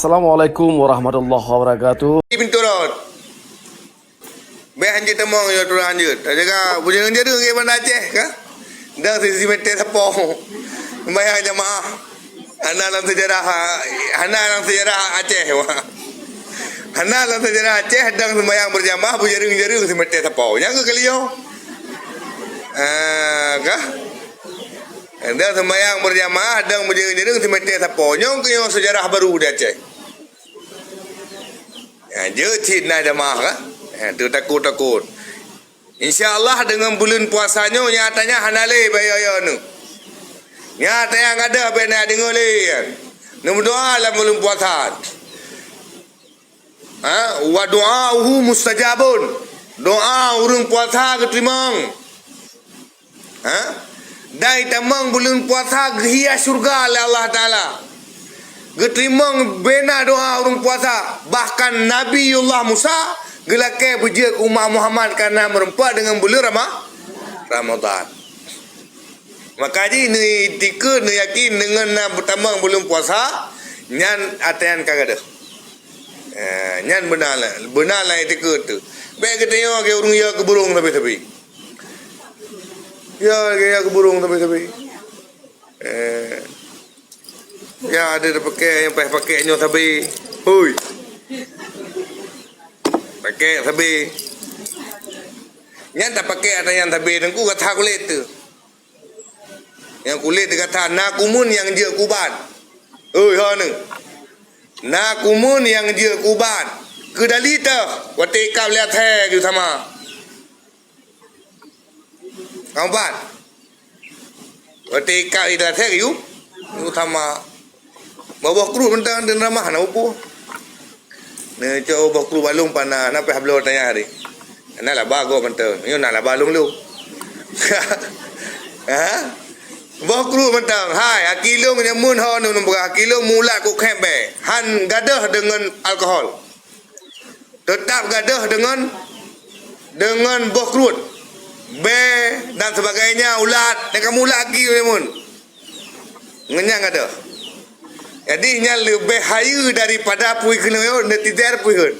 Assalamualaikum warahmatullahi wabarakatuh. Pintu rot. Be hanje temong yo tu hanje. Tak jaga bujang jeru ke Banda Aceh ka? Dah sisi mete sapo. Bayang jemaah. Anak dalam sejarah Aceh wah. Anak dalam sejarah Aceh sedang sembahyang berjamaah berjaring-jaring si mete sapo. Yang ke kalian? Kah? Anda sembahyang berjamaah sedang berjaring-jaring si mete sapo. Nyong ke sejarah baru di Aceh. Je cina jamaah kah? Tu takut-takut. InsyaAllah dengan bulan puasanya nyatanya hanale bayaya nu. Nyata yang ada bena dengar le. Nu doa dalam bulan puasa. Wa du'auhu mustajabun. Doa urang puasa keterima. Dai tamang bulan puasa ghiya syurga oleh Allah Taala. Geterima bena doa urang puasa. Bahkan Nabiullah Musa gelake berjek umat Muhammad karena merempat dengan bulan Ramadan. Maka ji ni tika ni yakin dengan na bertambang bulan puasa nyan atayan kagada. Nyan benar lah tika tu. Baik kita yo ke urung ya ke burung tapi. Ya ke burung tapi. Ya ada pakai yang pakai nyo tapi. Hui. Pakai tapi. Nyan tak pakai ada yang tapi dan ku kata kulit tu. Yang kulit dia kata nak kumun yang dia kuban. Oi ha ni. Nak kumun yang dia kuban. Kedalita wate kau lihat hai gitu sama. Kawan. Wate kau lihat hai gitu. Itu sama. Bawa kru mentang dan ramah nak upu. Ne coba kru balung pana nak hablo tanya hari. Nak lah bago mentang. Yo nak lah balung lu. Bawa kru mentang. Hai, akilung nyamun ha nu nombor akilung mula ku kembe. Han gadah dengan alkohol. Tetap gadah dengan boh krut. Be dan sebagainya ulat dengan mula lagi nyamun. Ngenyang ada. Jadi nya lebih hayu daripada pui kena yo netizer pui hun.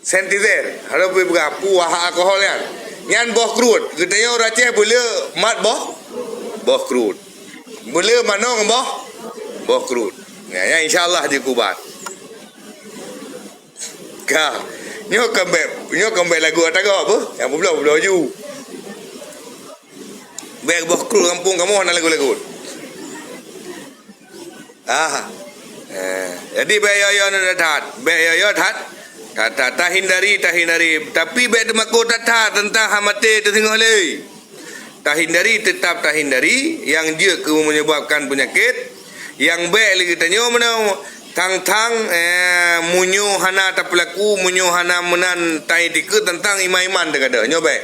Sentizer. Harap pui berapu alkohol kan. Nyan boh krut. Kita yo Aceh boleh mat boh krut. Boleh manong boh krut. Ya insyaallah di kubat. Ka. Nyo kembe lagu ataga apa? Yang belau ju. Beg boh krut kampung kamu nak lagu-lagu. Jadi bayo tat hindari tapi be demaku tat tentang hamate tu tengok le tetap hindari yang dia ke menyebabkan penyakit yang be lagi tanyo menau tang munyo hana ta pelaku munyo hana menan tai dike tentang iman dekada nyo be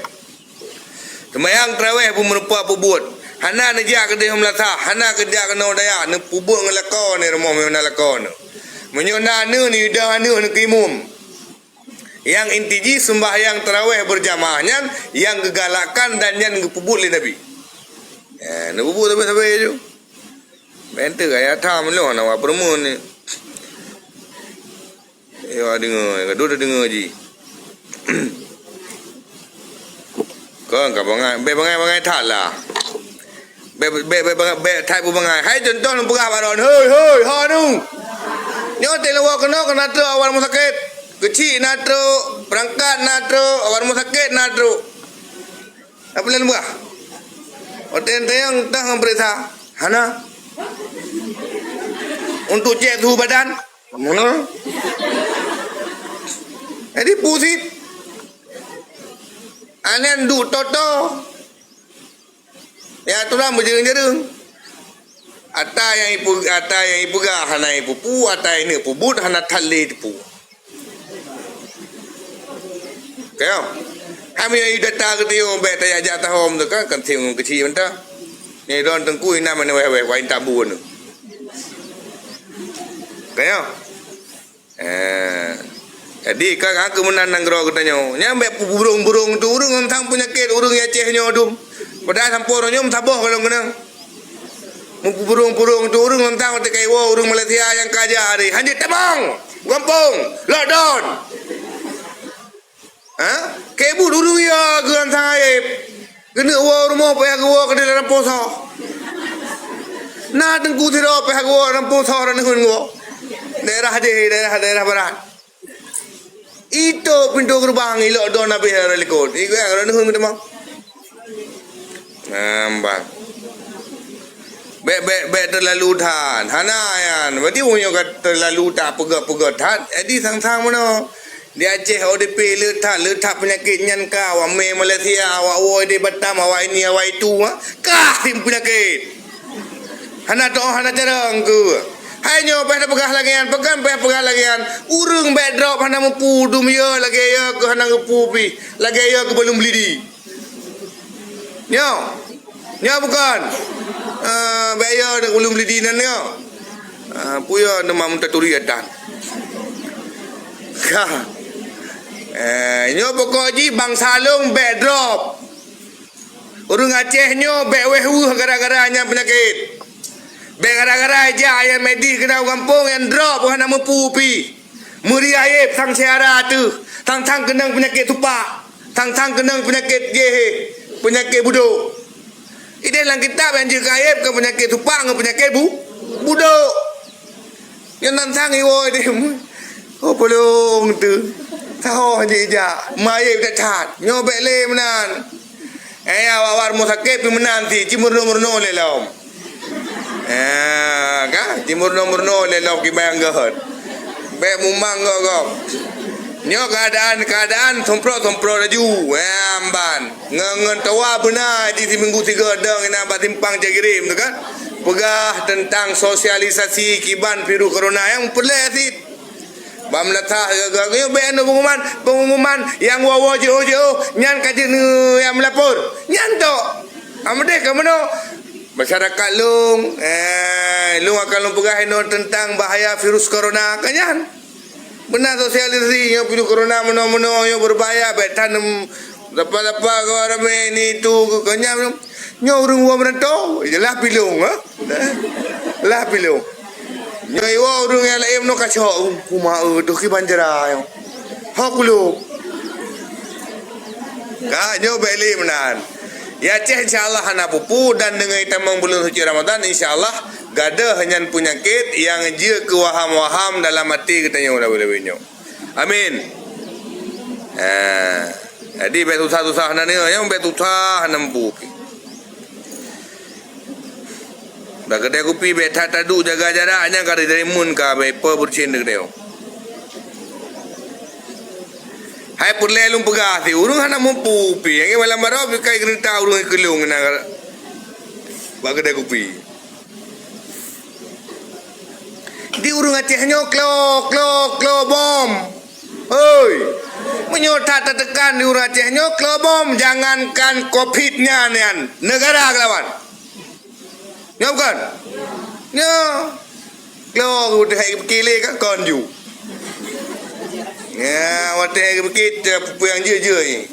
semayang tarawih pun merupa buat hana neja ke dia melata hana kerja kena daya ne pubuk ngelako ni rumah me nalako ne menyona ne ni dah ne kimum yang intiji sembahyang tarawih berjamaahnya yang gegalakan dan yang gepubut le nabi ne pubuk sampai je bente gaya tham lo na wa permun ni yo dengar gaduh dengar ji kan ka bangai that lah be thai pu bangai hai contoh nu pegah baron hoi ha nu nyo telawa kena tu awal mu sakit kecil natro perangkat natro awal mu sakit natro apa lain buah hotel tayang tang berita hana untuk cek suhu badan mana jadi pusit anen du toto ya tulang berjerung-jerung. Ata yang ibu ga hana ibu pu ata ini pubut hana thalle pu. Kayo. Kami ai data ke tio be ta ya jata hom tu kan thing kecil mentah. Ni don tengku ina mana wai tabu nu. Kayo. Jadi kak aku menanang gro katanya. Nyambe burung-burung tu urung tang penyakit urung Aceh nyo dum. Padahal sampur nyom saboh kalau kena. Burung-burung tu urung tentang mata kai wo urung Malaysia yang kaja hari. Hanya temang, gampang, lockdown. Ha? Kebu urung ya ke tentang aib. Kena wo rumah payah ke wo ke dalam poso. Nah tengku tiro payah ke wo dalam poso ran ngun wo. Daerah barat. Itu pintu gerbang lockdown nabi hari likut. Iku yang ran ngun temang. Nambah. Bek terlalu tan. Hana yan. Berarti punya kat terlalu tak pegat tan. Jadi sang-sang mana? Di Aceh ODP letak penyakit nyan ka. Awak me Malaysia, awak woi di Batam, awak ini, awak itu. Kah penyakit. Hana toh hana jarang ke. Hanya peh pegah lagi yan, pegah lagi yan. Urung bek drop hana mempu dum ya lagi ya ke hana ngepu pi. Lagi ya ke belum beli di. Nyo bukan. Bayar nak belum beli dinan ni. Puya nama mentaturi adan. Nyo pokok ji bang salung bek drop. Urung Aceh nyo bek wehu gara-gara nya penyakit. Bek gara-gara aja ayam medis kena kampung yang drop bukan nama pupi. Muri aib sang siara tu. Tang-tang kenang penyakit tupak. Tang-tang kenang penyakit gehe. Penyakit buduk. Ini dalam kitab yang juga aib ke penyakit tupak ke penyakit buduk. Yang tantang iwo dia. Oh pelung tu. Tahu aja. Mayib tak cat. Nyobek le menan. Awak mau sakit pi menanti cimur nomor le lam. Kan? Cimur nomor le lam ki bayang gahot. Bek mumang gok. Nyo keadaan tomprok laju. Amban. Ngen tawa benar di minggu 3 dang ina batimpang jagirim tu kan. Pegah tentang sosialisasi kiban virus corona yang perlesit. Bam latah yo ben pengumuman yang wawo jo nyan kaji yang melapor. Nyan to. Amde ke mano? Masyarakat lung akan lung pegah tentang bahaya virus corona kanyan. Benar sosialisasi yang virus corona meno yang berbahaya bet tanam lepas ke orang ni tu kanyan nyo urung wa merento jelah pilung lah pilung nyo iwa urung yang lain no kaco kuma tu ki banjara yo hakulu ka nyo beli menan ya Aceh insyaallah hana pupu dan dengan tamang bulan suci Ramadan insyaallah gada hanya penyakit yang je ke waham-waham dalam hati kita yang boleh nyo amin. Jadi bet susah-susah nani yang bet susah nempu. Dah kedai kopi bet tadu jaga jaraknya kari dari mun ka bet per bersin kedai. Hai purle lum pegah ti urung hana mempu pi yang malam marah kai gerita urung kelung na ba kedai kopi. Di urung Aceh nyo klo bom. Oi. Menyota tekan di urung Aceh nyo klo bom jangankan Covid-nya nian negara kelawan. Nyo bukan? Nyo. Klo udah kile kan konju. Ya, wate bekit yang je ni.